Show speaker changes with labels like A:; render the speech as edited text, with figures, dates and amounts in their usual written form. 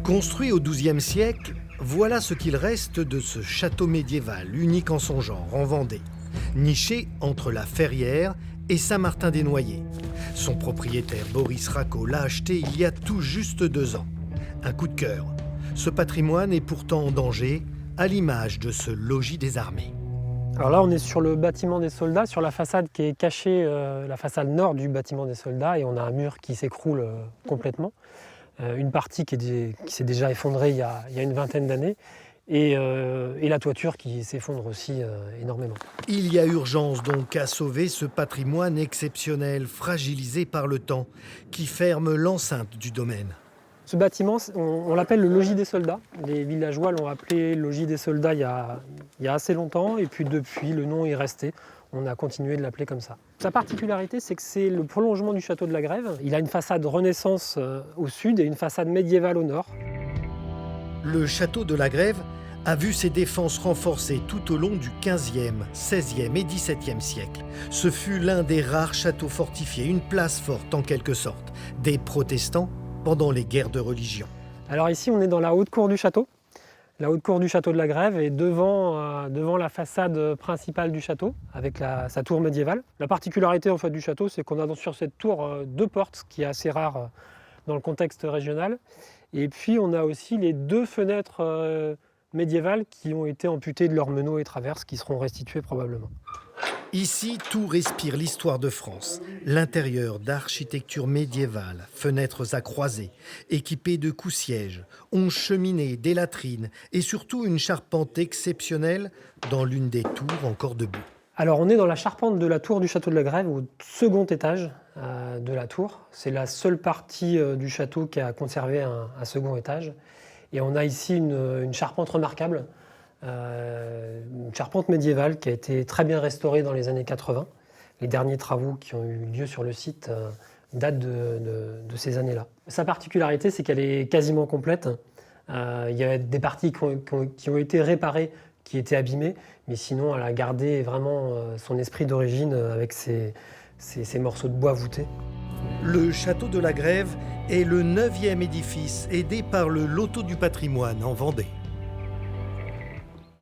A: Construit au XIIe siècle, voilà ce qu'il reste de ce château médiéval unique en son genre en Vendée, niché entre la Ferrière et Saint-Martin-des-Noyers. Son propriétaire Boris Racot l'a acheté il y a tout juste 2 ans. Un coup de cœur. Ce patrimoine est pourtant en danger, à l'image de ce logis des armées.
B: Alors là, on est sur le bâtiment des soldats, sur la façade qui est cachée, la façade nord du bâtiment des soldats, et on a un mur qui s'écroule complètement. Une partie qui s'est déjà effondrée il y a une vingtaine d'années, et la toiture qui s'effondre aussi énormément.
A: Il y a urgence donc à sauver ce patrimoine exceptionnel, fragilisé par le temps, qui ferme l'enceinte du domaine.
B: Ce bâtiment, on l'appelle le logis des soldats. Les villageois l'ont appelé logis des soldats il y a assez longtemps, et puis depuis, le nom est resté. On a continué de l'appeler comme ça. Sa particularité, c'est que c'est le prolongement du château de la Grève. Il a une façade Renaissance au sud et une façade médiévale au nord.
A: Le château de la Grève a vu ses défenses renforcées tout au long du XVe, XVIe et XVIIe siècle. Ce fut l'un des rares châteaux fortifiés, une place forte en quelque sorte, des protestants pendant les guerres de religion.
B: Alors ici, on est dans la haute cour du château. La haute cour du château de la Grève est devant la façade principale du château, avec sa tour médiévale. La particularité en fait, du château, c'est qu'on a sur cette tour 2 portes, ce qui est assez rare dans le contexte régional. Et puis on a aussi les 2 fenêtres médiévales qui ont été amputées de leurs meneaux et traverses, qui seront restituées probablement.
A: Ici, tout respire l'histoire de France. L'intérieur d'architecture médiévale, fenêtres à croisées, équipées de coups-sièges, 11 cheminées, des latrines et surtout une charpente exceptionnelle dans l'une des tours encore debout.
B: Alors on est dans la charpente de la tour du château de la Grève, au second étage de la tour. C'est la seule partie du château qui a conservé un second étage. Et on a ici une charpente remarquable. Une charpente médiévale qui a été très bien restaurée dans les années 80. Les derniers travaux qui ont eu lieu sur le site datent de ces années-là. Sa particularité, c'est qu'elle est quasiment complète. Il y a des parties qui ont été réparées, qui étaient abîmées, mais sinon elle a gardé vraiment son esprit d'origine avec ces morceaux de bois voûtés.
A: Le château de la Grève est le 9e édifice aidé par le Loto du patrimoine en Vendée.